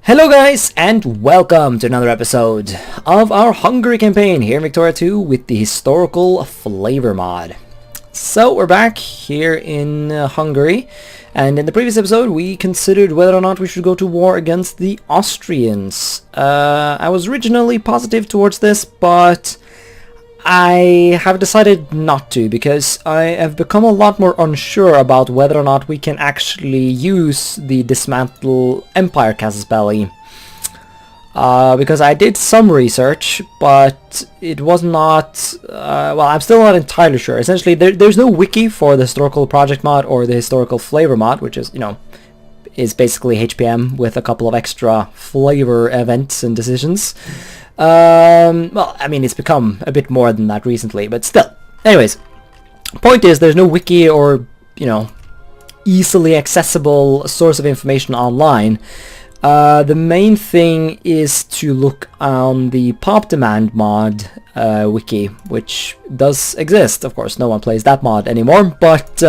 Hello guys, and welcome to another episode of our Hungary campaign here in Victoria 2 with the historical flavor mod. So we're back here in Hungary, and in the previous episode we considered whether or not we should go to war against the Austrians. I was originally positive towards this, but I have decided not to, because I have become a lot more unsure about whether or not we can actually use the Dismantle Empire casus belli. Because I did some research, but it was not... well, I'm still not entirely sure. Essentially, there's no wiki for the historical project mod or the historical flavor mod, which is, is basically HPM with a couple of extra flavor events and decisions. Well, I mean, it's become a bit more than that recently, but still. Anyways, point is, there's no wiki or, easily accessible source of information online. The main thing is to look on the pop demand mod wiki, which does exist. Of course, no one plays that mod anymore, but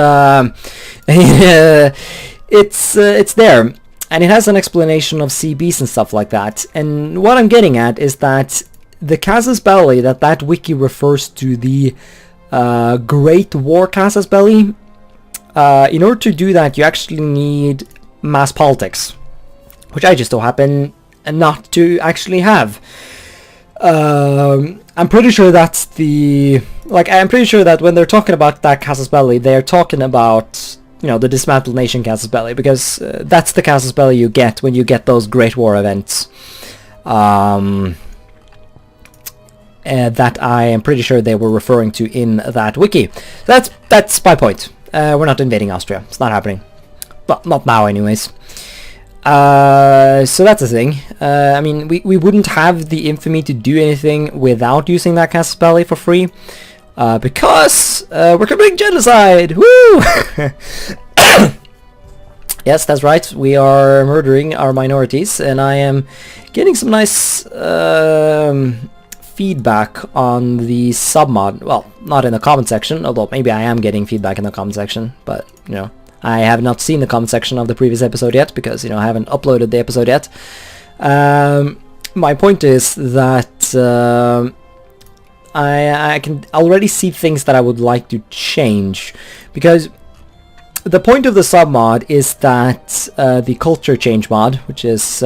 it's there. And it has an explanation of CBs and stuff like that. And what I'm getting at is that the casus belli that wiki refers to, the Great War casus belli, in order to do that you actually need mass politics, which I just so happen not to actually have. I'm pretty sure that's the... I'm pretty sure that when they're talking about that casus belli, they're talking about... the Dismantle Nation casus belli, because that's the casus belli you get when you get those Great War events. That I am pretty sure they were referring to in that wiki. That's my point. We're not invading Austria. It's not happening. Well, not now anyways. So that's the thing. I mean, we wouldn't have the infamy to do anything without using that casus belli for free. Because we're committing genocide! Woo! Yes, that's right. We are murdering our minorities, and I am getting some nice feedback on the submod. Well, not in the comment section, although maybe I am getting feedback in the comment section, but, I have not seen the comment section of the previous episode yet, because, I haven't uploaded the episode yet. My point is that... I can already see things that I would like to change, because the point of the submod is that the culture change mod, which is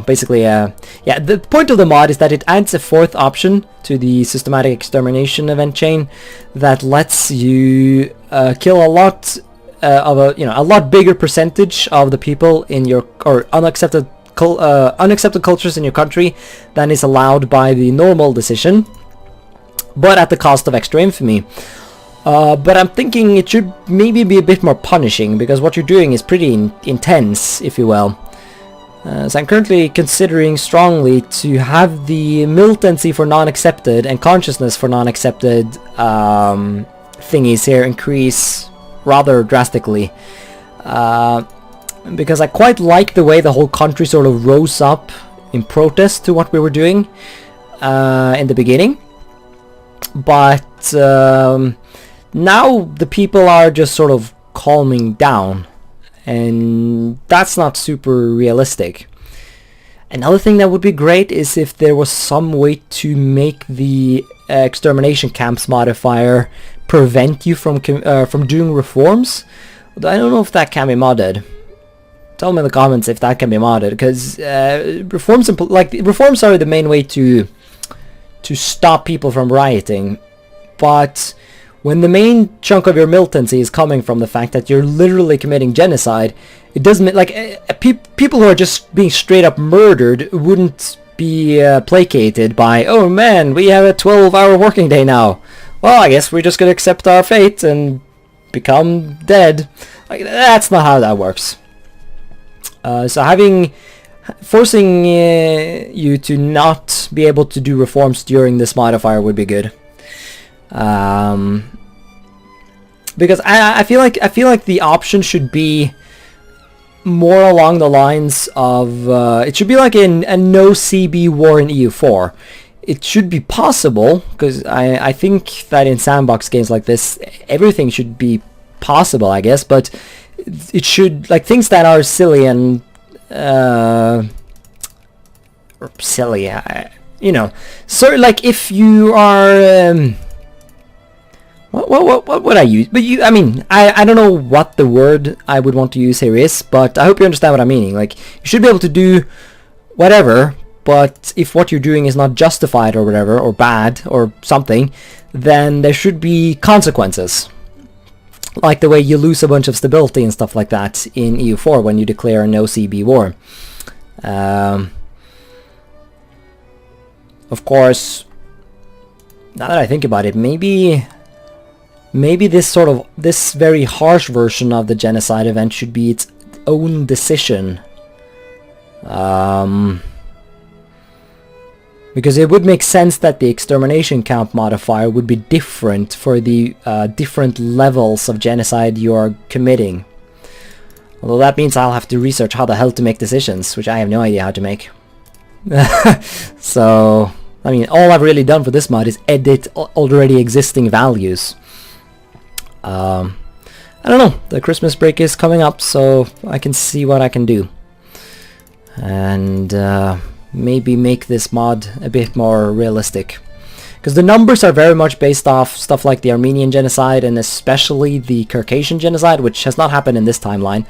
basically the point of the mod is that it adds a fourth option to the systematic extermination event chain that lets you kill a lot of a lot bigger percentage of the people in your unaccepted cultures in your country than is allowed by the normal decision, but at the cost of extra infamy. But I'm thinking it should maybe be a bit more punishing, because what you're doing is pretty intense, if you will. So I'm currently considering strongly to have the militancy for non-accepted and consciousness for non-accepted thingies here increase rather drastically. Because I quite like the way the whole country sort of rose up in protest to what we were doing in the beginning. But now the people are just sort of calming down, and that's not super realistic. Another thing that would be great is if there was some way to make the extermination camps modifier prevent you from doing reforms. I don't know if that can be modded. Tell me in the comments if that can be modded, because reforms are the main way to stop people from rioting, but when the main chunk of your militancy is coming from the fact that you're literally committing genocide, it doesn't people who are just being straight up murdered wouldn't be placated by, oh man, we have a 12-hour working day now, well, I guess we're just gonna accept our fate and become dead. That's not how that works. So forcing you to not be able to do reforms during this modifier would be good, because I feel like the option should be more along the lines of it should be like a no CB war in EU4. It should be possible, because I think that in sandbox games like this everything should be possible, I guess, but it should, like, things that are silly and silly. You know, so like if you are what would I use? But I mean, I don't know what the word I would want to use here is, but I hope you understand what I'm meaning. Like, you should be able to do whatever, but if what you're doing is not justified or whatever, or bad or something, then there should be consequences. Like the way you lose a bunch of stability and stuff like that in EU4 when you declare a no CB war. Of course, now that I think about it, maybe this very harsh version of the genocide event should be its own decision. Because it would make sense that the extermination camp modifier would be different for the different levels of genocide you're committing. Although that means I'll have to research how the hell to make decisions, which I have no idea how to make. So, I mean, all I've really done for this mod is edit already existing values. I don't know, the Christmas break is coming up, so I can see what I can do. And maybe make this mod a bit more realistic. Because the numbers are very much based off stuff like the Armenian genocide and especially the Caucasian genocide, which has not happened in this timeline.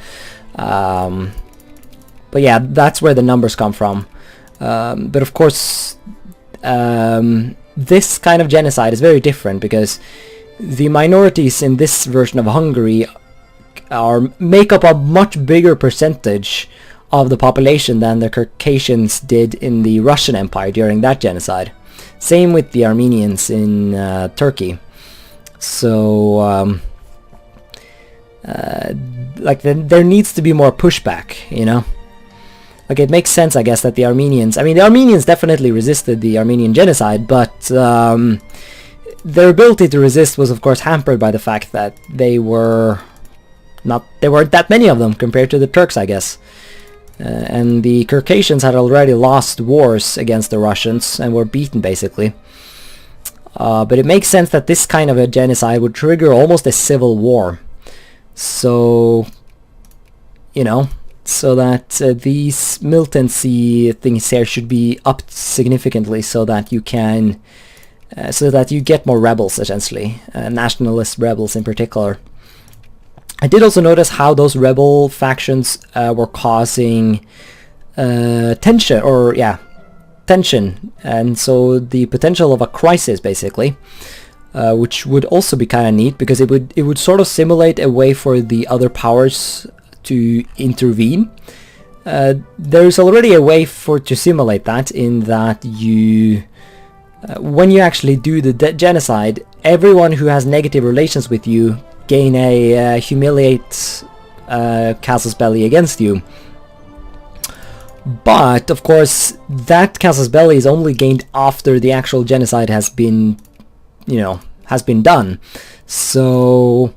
But yeah, that's where the numbers come from. But of course, this kind of genocide is very different because the minorities in this version of Hungary make up a much bigger percentage of the population than the Caucasians did in the Russian Empire during that genocide. Same with the Armenians in Turkey. So, like, there needs to be more pushback, you know? Like, it makes sense, I guess, that the Armenians definitely resisted the Armenian genocide, but their ability to resist was, of course, hampered by the fact that there weren't that many of them compared to the Turks, I guess. And the Caucasians had already lost wars against the Russians and were beaten, basically. But it makes sense that this kind of a genocide would trigger almost a civil war. So, you know, so that these militancy things here should be upped significantly so that you can, so that you get more rebels, essentially, nationalist rebels in particular. I did also notice how those rebel factions were causing tension, and so the potential of a crisis, basically, which would also be kind of neat because it would sort of simulate a way for the other powers to intervene. There's already a way to simulate that, in that you, when you actually do the genocide, everyone who has negative relations with you gain a humiliate casus belli against you. But of course, that casus belli is only gained after the actual genocide has been, has been done. So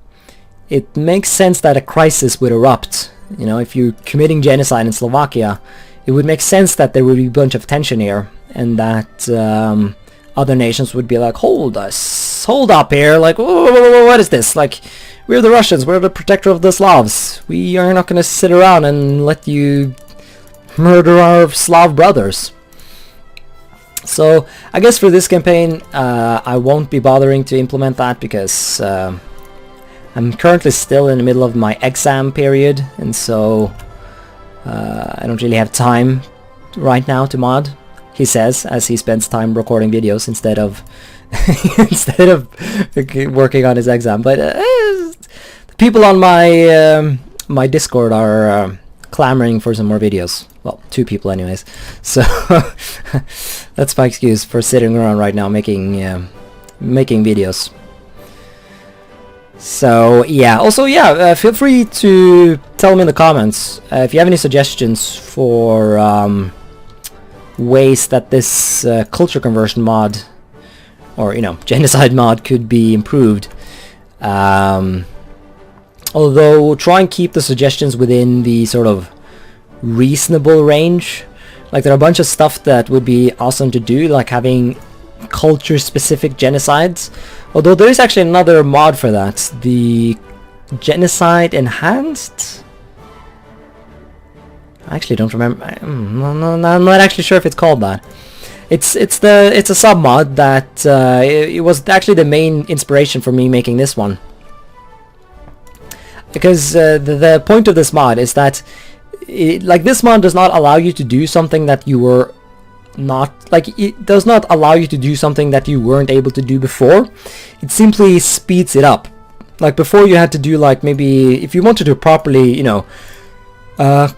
it makes sense that a crisis would erupt. You know, if you're committing genocide in Slovakia, it would make sense that there would be a bunch of tension here, and that other nations would be like, hold up here, like, what is this? Like, we're the Russians, we're the protector of the Slavs. We are not going to sit around and let you murder our Slav brothers. So, I guess for this campaign, I won't be bothering to implement that because I'm currently still in the middle of my exam period, and so I don't really have time right now to mod, he says, as he spends time recording videos instead of working on his exam. But the people on my my Discord are clamoring for some more videos. Well, 2 people anyways. So that's my excuse for sitting around right now making videos. So yeah, also feel free to tell me in the comments if you have any suggestions for ways that this culture conversion mod, or genocide mod, could be improved. Although try and keep the suggestions within the sort of reasonable range. Like, there are a bunch of stuff that would be awesome to do, like having culture specific genocides. Although there is actually another mod for that, the Genocide Enhanced? I actually don't remember. I'm not actually sure if it's called that. It's a sub mod that it was actually the main inspiration for me making this one. Because the point of this mod is that this mod does not allow you to do something that you were not, it does not allow you to do something that you weren't able to do before. It simply speeds it up. Like before you had to do maybe if you wanted to properly,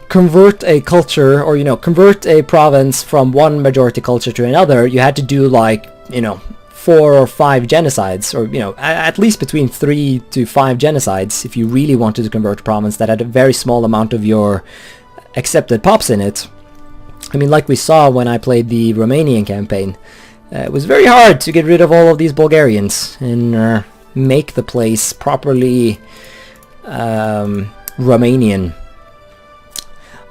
convert a culture or, convert a province from one majority culture to another, you had to do 4 or 5 genocides, or at least between 3 to 5 genocides if you really wanted to convert a province that had a very small amount of your accepted pops in it. I mean, like we saw when I played the Romanian campaign, it was very hard to get rid of all of these Bulgarians and make the place properly Romanian.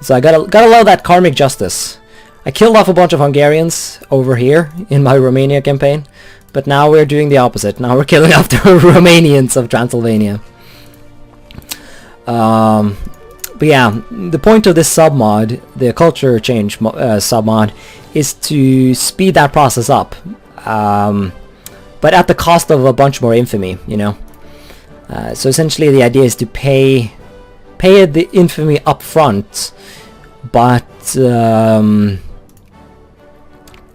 So I gotta love that karmic justice. I killed off a bunch of Hungarians over here in my Romania campaign, but now we're doing the opposite. Now we're killing off the Romanians of Transylvania. But yeah, the point of this submod, the culture change submod, is to speed that process up, but at the cost of a bunch more infamy, So essentially the idea is to pay the infamy up front, but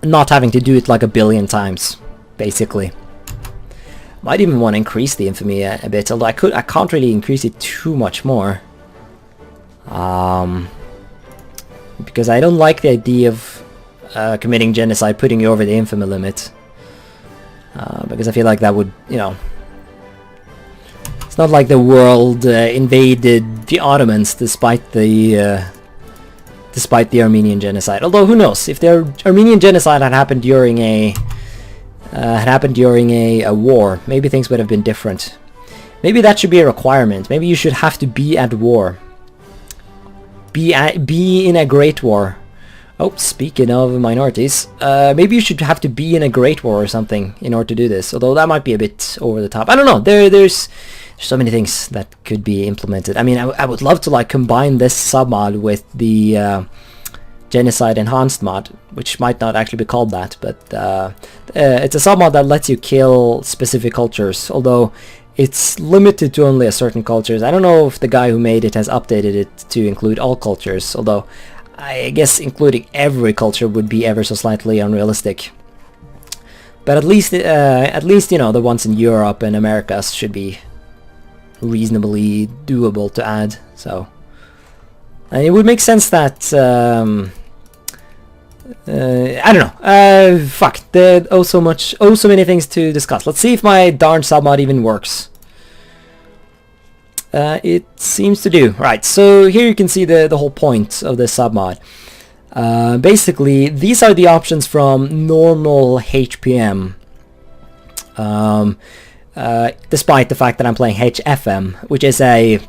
not having to do it like a billion times, basically. Might even want to increase the infamy a bit, although I can't really increase it too much more. Because I don't like the idea of committing genocide, putting you over the infamy limit. Because I feel like that would, it's not like the world invaded the Ottomans despite the Armenian genocide. Although who knows, if the Armenian genocide had happened during a war, maybe things would have been different. Maybe that should be a requirement. Maybe you should have to be at war. Be in a great war. Oh, speaking of minorities, maybe you should have to be in a great war or something in order to do this. Although that might be a bit over the top. I don't know. There's so many things that could be implemented. I mean, I would love to combine this submod with the Genocide Enhanced mod, which might not actually be called that, but it's a submod that lets you kill specific cultures. Although it's limited to only a certain cultures. I don't know if the guy who made it has updated it to include all cultures, although I guess including every culture would be ever so slightly unrealistic. But at least the ones in Europe and Americas should be reasonably doable to add. So, and it would make sense that I don't know. Fuck. There are so many things to discuss. Let's see if my darn submod even works. It seems to do. Right, so here you can see the whole point of this submod. Basically, these are the options from normal HPM. Despite the fact that I'm playing HFM, which is an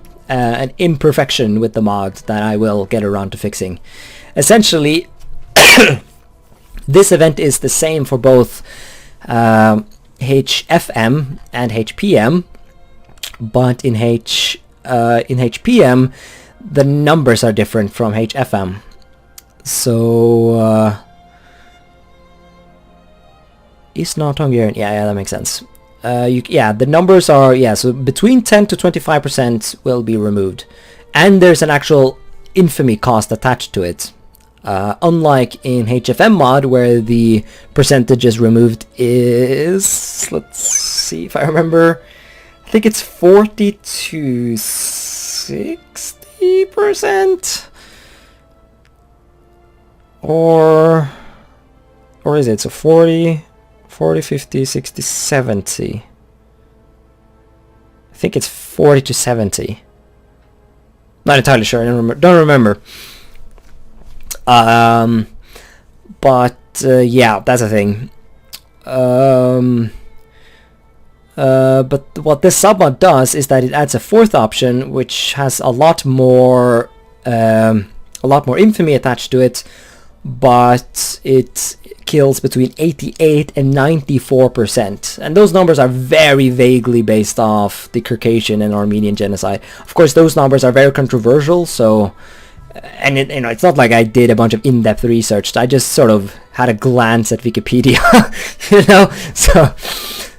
imperfection with the mod that I will get around to fixing. Essentially, this event is the same for both HFM and HPM, but in HPM the numbers are different from HFM. So it's not Hungarian. Yeah, that makes sense. The numbers are, so between 10 to 25% will be removed, and there's an actual infamy cost attached to it. Unlike in HFM mod, where the percentage is removed is, let's see if I remember, I think it's 40 to 60%, or is it? So 40, 50, 60, 70. I think it's 40 to 70. Not entirely sure. I don't remember. But that's a thing. But what this submod does is that it adds a fourth option, which has a lot more infamy attached to it, but it kills between 88 and 94%, and those numbers are very vaguely based off the Caucasian and Armenian genocide. Of course, those numbers are very controversial, so and it's not like I did a bunch of in-depth research. I just sort of had a glance at Wikipedia, So,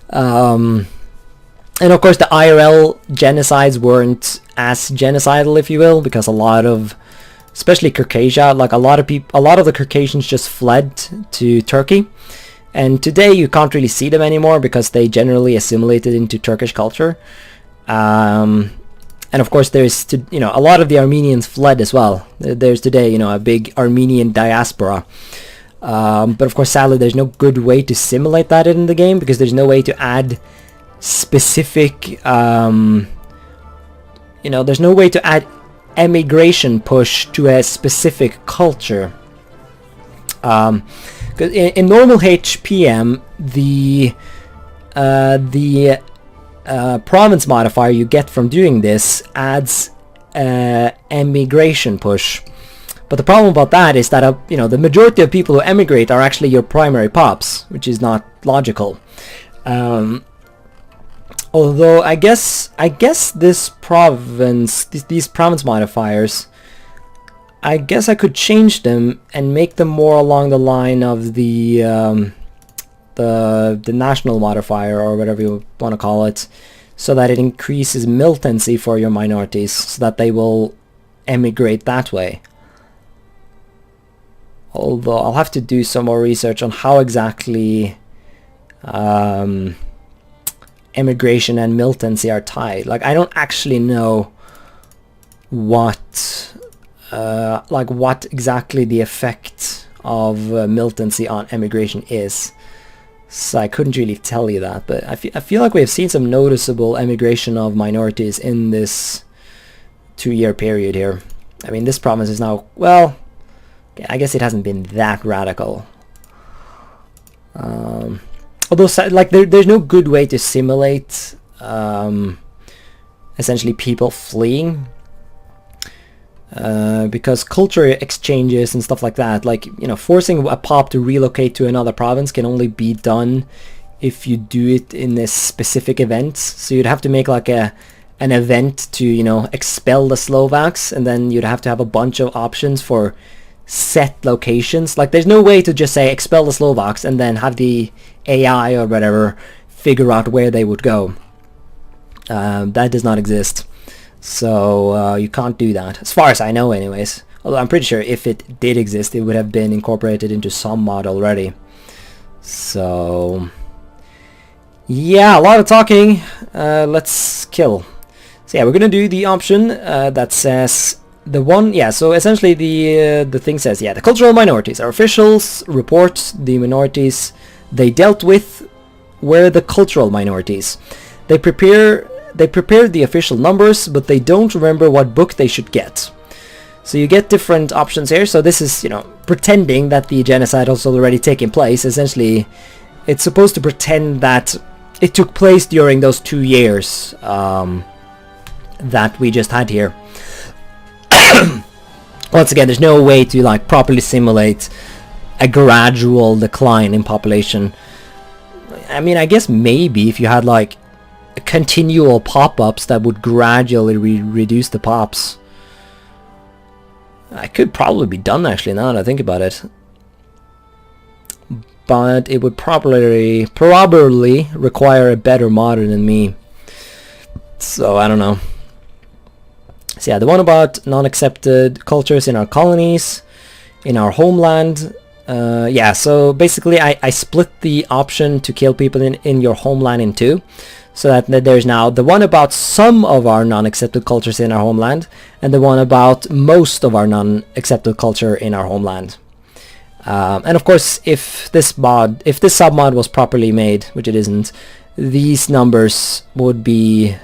and of course, the IRL genocides weren't as genocidal, if you will, because a lot of, especially Caucasia, like a lot of the Caucasians just fled to Turkey, and today you can't really see them anymore because they generally assimilated into Turkish culture. And of course, there's a lot of the Armenians fled as well. There's today a big Armenian diaspora. But of course, sadly, there's no good way to simulate that in the game because there's no way to add specific. There's no way to add emigration push to a specific culture. Because in normal HPM, the province modifier you get from doing this adds emigration push, but the problem about that is that the majority of people who emigrate are actually your primary pops, which is not logical. Although I guess this province, these province modifiers, I guess I could change them and make them more along the line of the national modifier, or whatever you want to call it, so that it increases militancy for your minorities, so that they will emigrate that way. Although I'll have to do some more research on how exactly emigration and militancy are tied. Like, I don't actually know what exactly the effect of militancy on emigration is. So I couldn't really tell you that, but I feel like we have seen some noticeable emigration of minorities in this 2-year period here. I mean, this province is now, well, I guess it hasn't been that radical. Although, like, there's no good way to simulate essentially people fleeing. Because culture exchanges and stuff like that, like, forcing a pop to relocate to another province can only be done if you do it in this specific event. So you'd have to make like an event to, expel the Slovaks, and then you'd have to have a bunch of options for set locations. Like, there's no way to just say expel the Slovaks and then have the AI or whatever figure out where they would go. That does not exist. So you can't do that, as far as I know anyways. Although I'm pretty sure if it did exist, it would have been incorporated into some mod already. So yeah, a lot of talking. Let's kill. So yeah, we're gonna do the option that says so essentially the thing says, the cultural minorities. Our officials report the minorities they dealt with were the cultural minorities. They prepared the official numbers, but they don't remember what book they should get. So you get different options here. So this is, pretending that the genocide has already taken place. Essentially, it's supposed to pretend that it took place during those 2 years that we just had here. Once again, there's no way to like properly simulate a gradual decline in population. I mean, I guess maybe if you had like continual pop-ups that would gradually reduce the pops. I could probably be done actually, now that I think about it. But it would probably require a better modder than me. So I don't know. So yeah, the one about non-accepted cultures in our colonies, in our homeland. So basically I split the option to kill people in your homeland in two. So that there's now the one about some of our non-accepted cultures in our homeland, and the one about most of our non-accepted culture in our homeland. And of course, if this submod was properly made, which it isn't, these numbers would be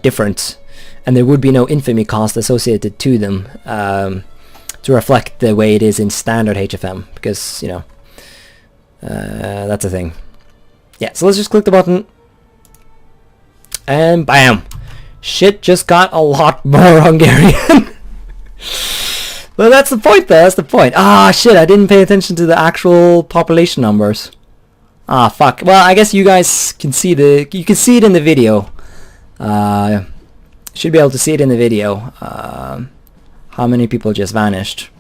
different, and there would be no infamy cost associated to them to reflect the way it is in standard HFM, because that's a thing. Yeah, so let's just click the button. And bam! Shit just got a lot more Hungarian. But that's the point though, that's the point. Ah, shit, I didn't pay attention to the actual population numbers. Ah, fuck. Well, I guess you guys can see you can see it in the video. Should be able to see it in the video. how many people just vanished.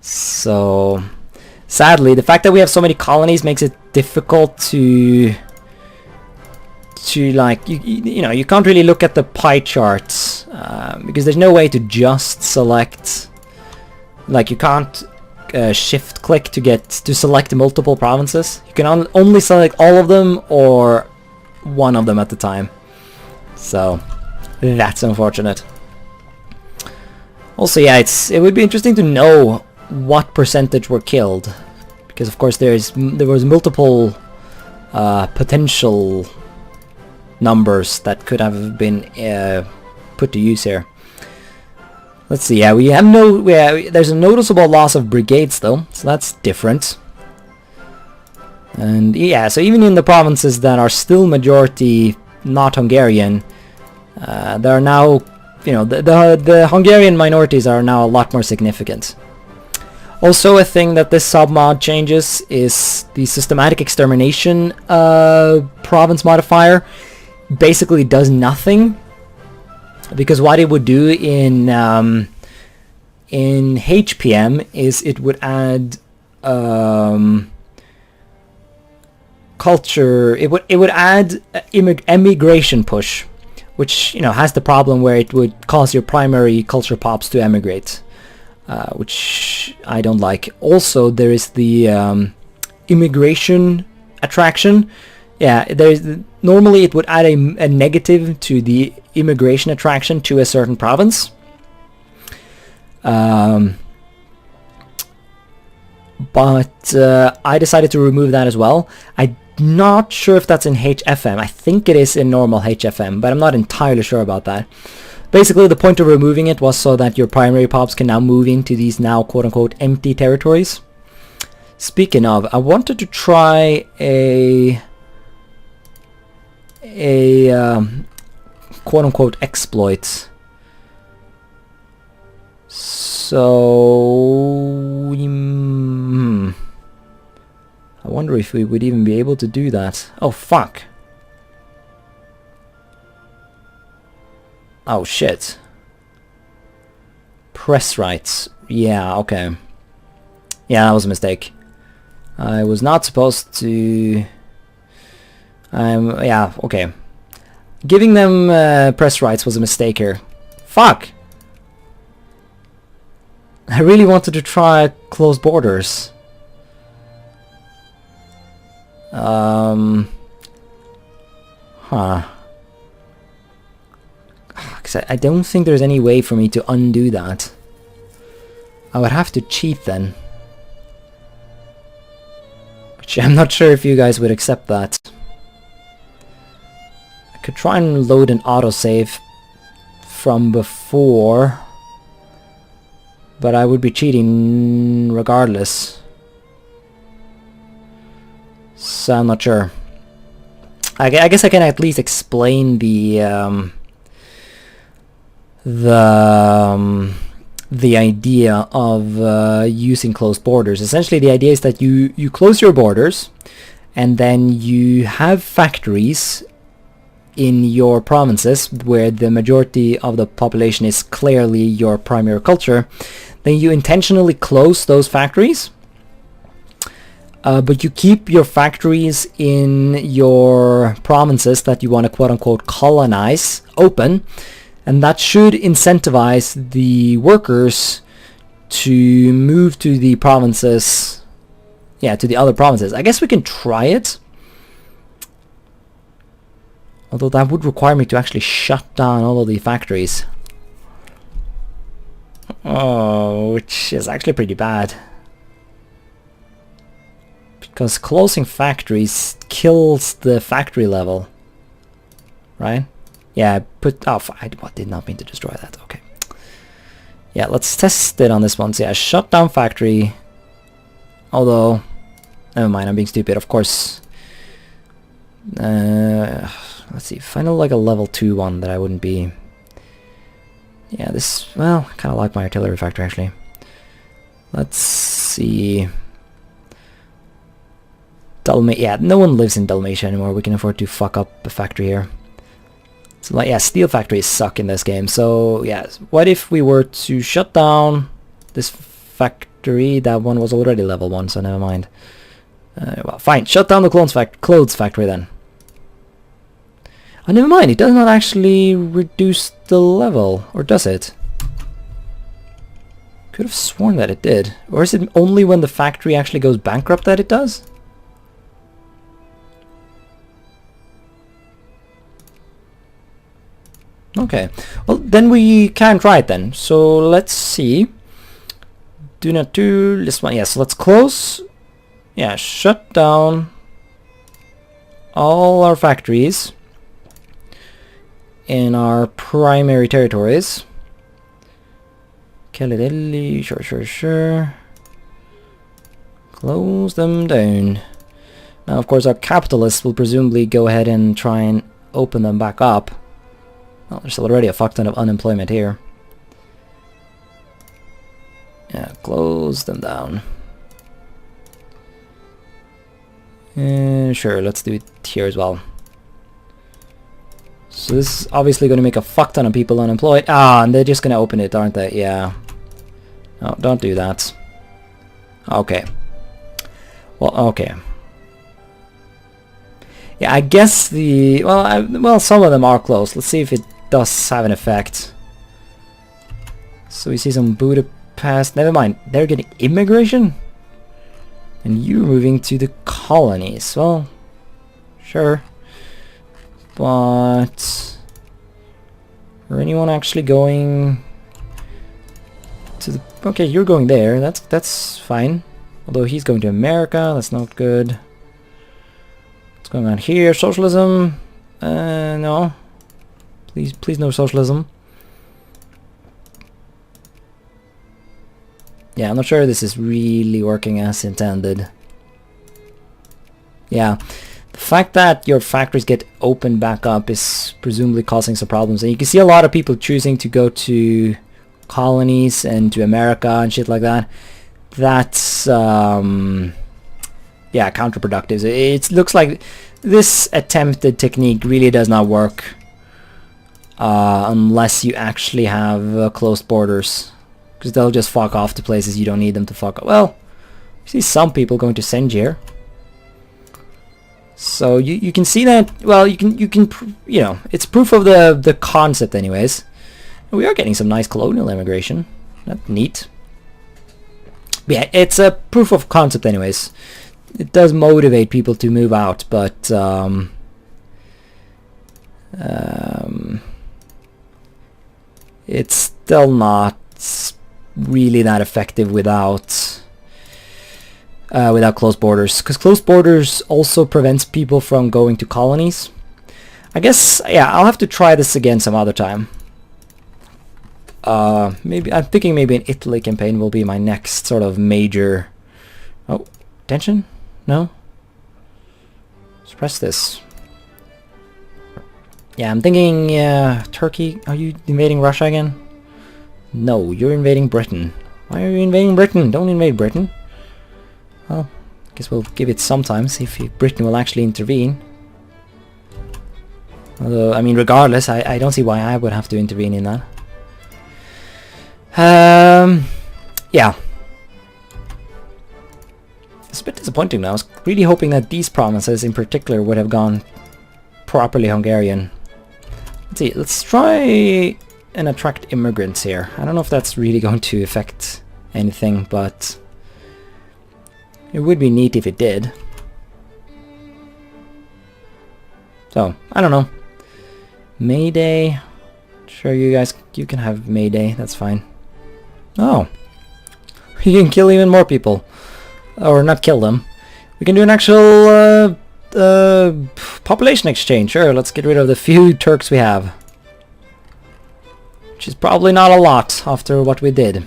So sadly, the fact that we have so many colonies makes it difficult to like, you know, you can't really look at the pie charts because there's no way to just select, like you can't shift click to select multiple provinces. You can only select all of them or one of them at the time. So that's unfortunate. Also, yeah, it would be interesting to know what percentage were killed, because of course there was multiple potential numbers that could have been put to use here. Let's see. Yeah, there's a noticeable loss of brigades though, so that's different. And yeah, so even in the provinces that are still majority not Hungarian, there are now, you know, the Hungarian minorities are now a lot more significant. Also, a thing that this submod changes is the systematic extermination province modifier. Basically does nothing, because what it would do in HPM is it would add culture. It would add emigration push, which, you know, has the problem where it would cause your primary culture pops to emigrate, which I don't like. Also, there is the immigration attraction. Yeah, normally it would add a negative to the immigration attraction to a certain province. But I decided to remove that as well. I'm not sure if that's in HFM. I think it is in normal HFM, but I'm not entirely sure about that. Basically, the point of removing it was so that your primary pops can now move into these now quote-unquote empty territories. Speaking of, I wanted to try a quote-unquote exploit. So I wonder if we would even be able to do that. Oh fuck. Oh shit. Press rights. Yeah, okay. Yeah, that was a mistake. I was not supposed to... yeah, okay. Giving them press rights was a mistake here. Fuck! I really wanted to try closed borders. Huh. 'Cause I don't think there's any way for me to undo that. I would have to cheat then. Which I'm not sure if you guys would accept that. I could try and load an autosave from before, but I would be cheating regardless. So I'm not sure. I guess I can at least explain the idea of using closed borders. Essentially, the idea is that you close your borders, and then you have factories in your provinces where the majority of the population is clearly your primary culture. Then you intentionally close those factories, but you keep your factories in your provinces that you want to quote-unquote colonize open, and that should incentivize the workers to move to the provinces, yeah, to the other provinces. I guess we can try it, although that would require me to actually shut down all of the factories. Oh, which is actually pretty bad, because closing factories kills the factory level, right? Yeah, I did not mean to destroy that. Okay. Yeah, let's test it on this one. So yeah, shut down factory. Although, never mind, I'm being stupid. Of course. Let's see. Find like a level 2 one that I wouldn't be. Yeah, this. Well, I kind of like my artillery factory actually. Let's see. Yeah, no one lives in Dalmatia anymore. We can afford to fuck up a factory here. So like, yeah, steel factories suck in this game. So yeah, what if we were to shut down this factory? That one was already level 1, so never mind. Well, fine. Shut down the clothes factory then. Oh, never mind. It does not actually reduce the level, or does it? Could have sworn that it did. Or is it only when the factory actually goes bankrupt that it does? Okay. Well, then we can try it then. So let's see. Do not do this one. Yes, let's close. Yeah, shut down all our factories in our primary territories. Sure. Close them down. Now, of course, our capitalists will presumably go ahead and try and open them back up. Well, there's already a fuck ton of unemployment here. Yeah, close them down. Sure, let's do it here as well. So this is obviously going to make a fuck ton of people unemployed. Ah, and they're just going to open it, aren't they? Yeah. No, don't do that. Okay. Well, okay. Yeah, I guess the... Well, some of them are close. Let's see if it does have an effect. So we see some Budapest. Never mind. They're getting immigration? And you're moving to the colonies. Well, sure. But... Are anyone actually going... to the... Okay, you're going there. That's fine. Although he's going to America. That's not good. What's going on here? Socialism? No. Please no socialism. Yeah, I'm not sure this is really working as intended. Yeah. The fact that your factories get opened back up is presumably causing some problems. And you can see a lot of people choosing to go to colonies and to America and shit like that. That's, yeah, counterproductive. It looks like this attempted technique really does not work unless you actually have closed borders. Because they'll just fuck off to places you don't need them to fuck off. Well, you see some people going to Senjir. So you can see that, well, you can you know, it's proof of the concept anyways. And we are getting some nice colonial immigration. That's neat. But yeah, it's a proof of concept anyways. It does motivate people to move out, but it's still not really that effective without closed borders, because closed borders also prevents people from going to colonies. I guess, yeah, I'll have to try this again some other time. Maybe I'm thinking maybe an Italy campaign will be my next sort of major. Oh, tension? No. Suppress this. Yeah, I'm thinking Turkey. Are you invading Russia again? No, you're invading Britain. Why are you invading Britain? Don't invade Britain. Well, I guess we'll give it some time, see if Britain will actually intervene. Although, I mean, regardless, I don't see why I would have to intervene in that. Yeah. It's a bit disappointing now. I was really hoping that these provinces in particular would have gone properly Hungarian. Let's see, let's try and attract immigrants here. I don't know if that's really going to affect anything, but it would be neat if it did. So, I don't know. May Day. Sure, you guys, you can have May Day, that's fine. Oh. You can kill even more people. Or not kill them. We can do an actual population exchange. Sure, let's get rid of the few Turks we have. Which is probably not a lot after what we did.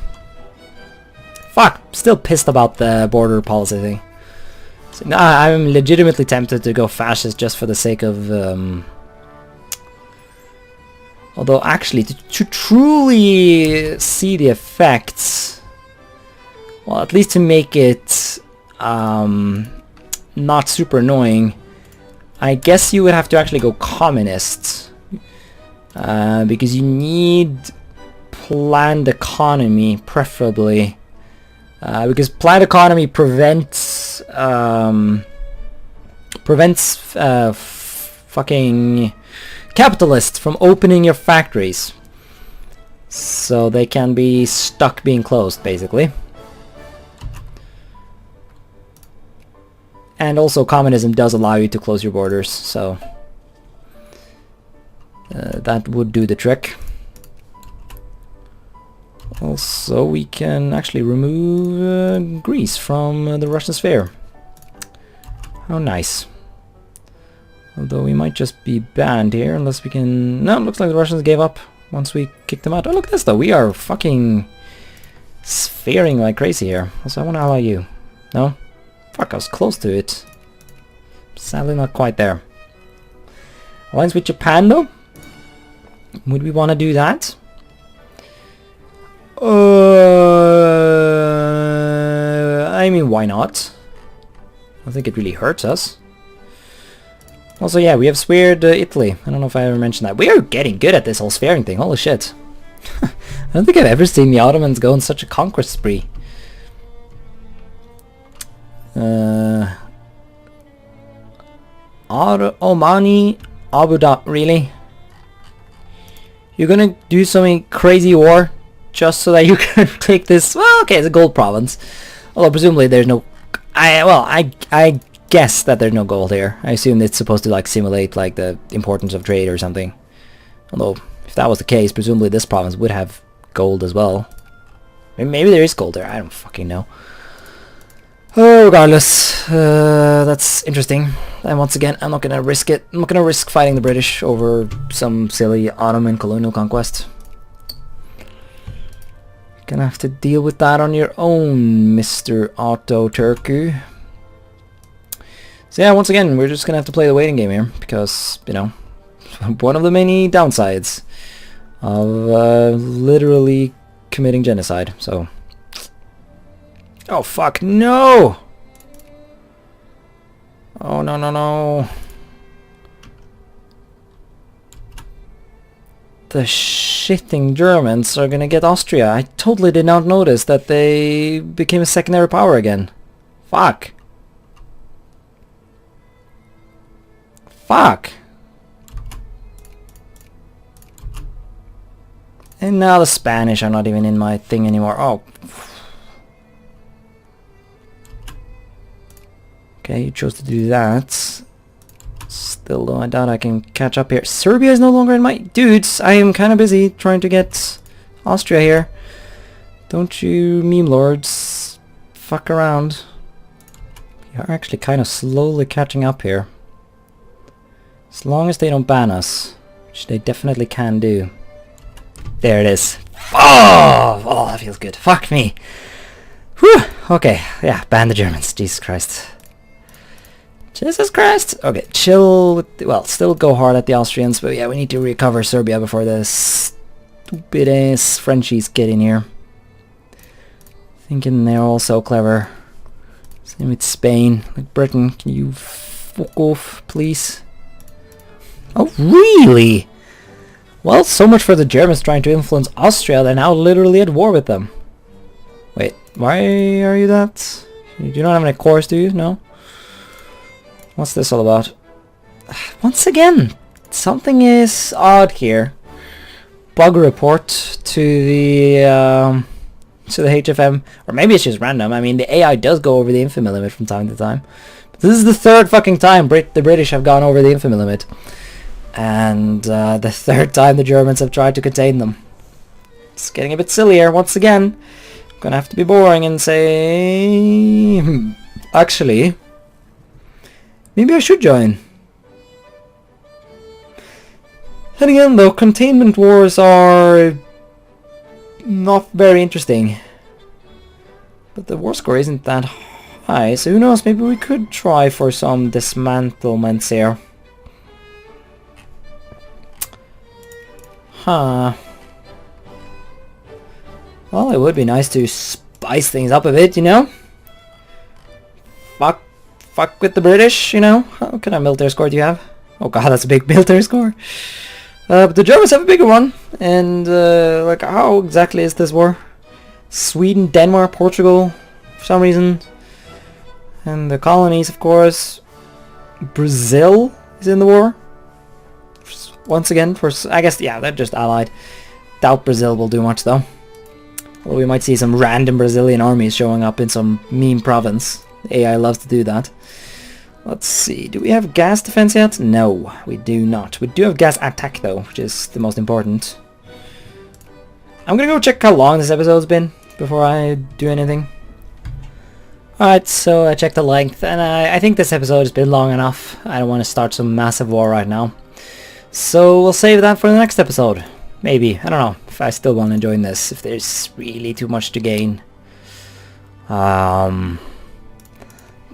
Fuck, still pissed about the border policy thing. So, nah, I'm legitimately tempted to go fascist just for the sake of... although actually, to truly see the effects... Well, at least to make it not super annoying, I guess you would have to actually go communist. because you need planned economy, preferably. Because planned economy prevents fucking capitalists from opening your factories, so they can be stuck being closed, basically. And also communism does allow you to close your borders, so that would do the trick. Also, we can actually remove Greece from the Russian sphere. How nice. Although we might just be banned here unless we can... No, it looks like the Russians gave up once we kicked them out. Oh, look at this though. We are fucking sphering like crazy here. Also, I want to ally you. No? Fuck, I was close to it. Sadly not quite there. Alliance with Japan though? Would we want to do that? I mean, why not? I don't think it really hurts us. Also, yeah, we have sweared Italy. I don't know if I ever mentioned that. We are getting good at this whole swearing thing. Holy shit. I don't think I've ever seen the Ottomans go on such a conquest spree. Omani, Abu Dhabi, really? You're gonna do some crazy war just so that you can take this? Well, okay, it's a gold province. Although presumably there's no... I guess that there's no gold here. I assume it's supposed to like simulate like the importance of trade or something. Although, if that was the case, presumably this province would have gold as well. Maybe there is gold there, I don't fucking know. Oh, regardless, that's interesting. And once again, I'm not gonna risk it. I'm not gonna risk fighting the British over some silly Ottoman colonial conquest. Gonna have to deal with that on your own, Mr. Otto Turku. So yeah, once again, we're just gonna have to play the waiting game here, because, you know, one of the many downsides of literally committing genocide, so... Oh fuck, no! Oh no no no. The shitting Germans are gonna get Austria. I totally did not notice that they became a secondary power again. Fuck. Fuck. And now the Spanish are not even in my thing anymore. Oh. Okay, you chose to do that. Still though, I doubt I can catch up here. Serbia is no longer in my... Dudes, I am kind of busy trying to get Austria here. Don't you meme lords fuck around. We are actually kind of slowly catching up here. As long as they don't ban us, which they definitely can do. There it is. Oh, that feels good. Fuck me. Whew. Okay, yeah, ban the Germans. Jesus Christ. Jesus Christ! Okay, chill with the, well, still go hard at the Austrians, but yeah, we need to recover Serbia before the stupid ass Frenchies get in here. Thinking they're all so clever. Same with Spain. Like Britain, can you fuck off, please? Oh, really? Well, so much for the Germans trying to influence Austria, they're now literally at war with them. Wait, why are you that? You do not have any cores, do you? No? What's this all about? Once again, something is odd here. Bug report to the HFM, or maybe it's just random. I mean, the AI does go over the infamy limit from time to time. But this is the third fucking time the British have gone over the infamy limit, and the third time the Germans have tried to contain them. It's getting a bit sillier once again. I'm gonna have to be boring and say, actually, maybe I should join. And again though, containment wars are not very interesting. But the war score isn't that high, so who knows, maybe we could try for some dismantlements here. Huh. Well, it would be nice to spice things up a bit, you know? Fuck with the British, you know? What kind of military score do you have? Oh god, that's a big military score. But the Germans have a bigger one, and like, how exactly is this war? Sweden, Denmark, Portugal, for some reason, and the colonies, of course. Brazil is in the war. Once again, I guess, yeah, they're just allied. Doubt Brazil will do much though. Well, we might see some random Brazilian armies showing up in some meme province. The AI loves to do that. Let's see, do we have gas defense yet? No, we do not. We do have gas attack though, which is the most important. I'm gonna go check how long this episode's been before I do anything. Alright, so I checked the length, and I think this episode has been long enough. I don't want to start some massive war right now. So we'll save that for the next episode. Maybe, I don't know, if I still want to join this, if there's really too much to gain.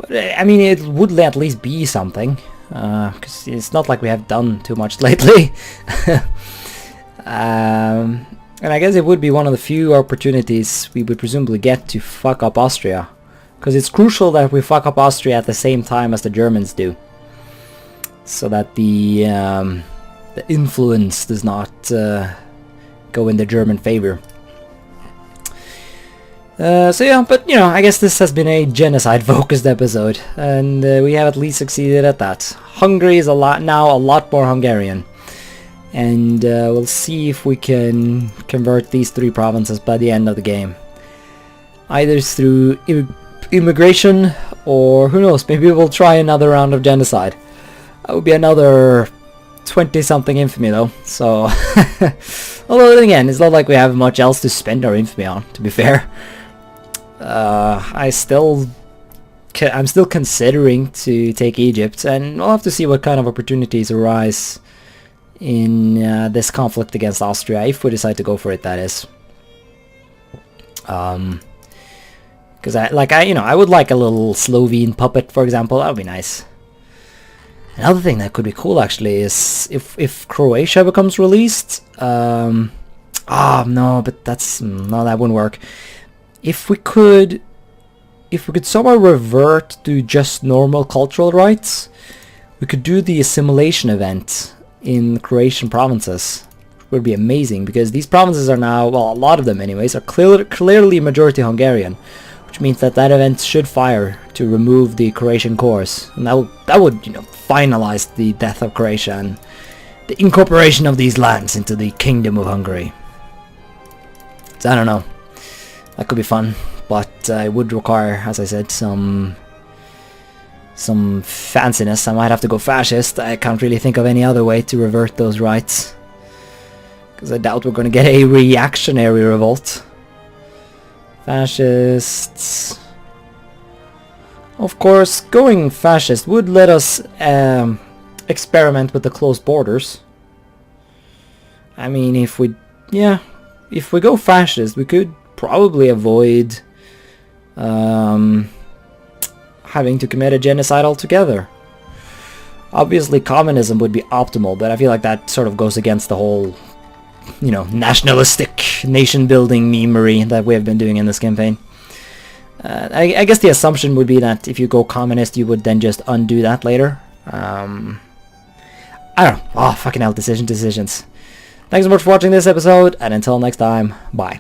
But I mean, it would at least be something, because it's not like we have done too much lately. And I guess it would be one of the few opportunities we would presumably get to fuck up Austria. Because it's crucial that we fuck up Austria at the same time as the Germans do. So that the influence does not go in the German favor. So yeah, but you know, I guess this has been a genocide-focused episode, and we have at least succeeded at that. Hungary is now a lot more Hungarian, and we'll see if we can convert these 3 provinces by the end of the game. Either through immigration, or who knows, maybe we'll try another round of genocide. That would be another 20-something infamy though, so... Although then again, it's not like we have much else to spend our infamy on, to be fair. I'm still considering to take Egypt, and we'll have to see what kind of opportunities arise in this conflict against Austria, if we decide to go for it, that is. Because I would like a little Slovene puppet, for example. That would be nice. Another thing that could be cool actually is if Croatia becomes released. No, but that wouldn't work. If we could somehow revert to just normal cultural rights, we could do the assimilation event in Croatian provinces. It would be amazing, because these provinces are now, well, a lot of them anyways, are clearly majority Hungarian, which means that event should fire to remove the Croatian cores, and that would finalize the death of Croatia and the incorporation of these lands into the Kingdom of Hungary. So I don't know. That could be fun, but it would require, as I said, some fanciness. I might have to go fascist. I can't really think of any other way to revert those rights, because I doubt we're going to get a reactionary revolt. Fascists. Of course, going fascist would let us experiment with the closed borders. I mean, if we go fascist, we could probably avoid having to commit a genocide altogether. Obviously, communism would be optimal, but I feel like that sort of goes against the whole, nationalistic, nation-building memery that we have been doing in this campaign. I guess the assumption would be that if you go communist, you would then just undo that later. I don't know. Oh, fucking hell, decisions. Thanks so much for watching this episode, and until next time, bye.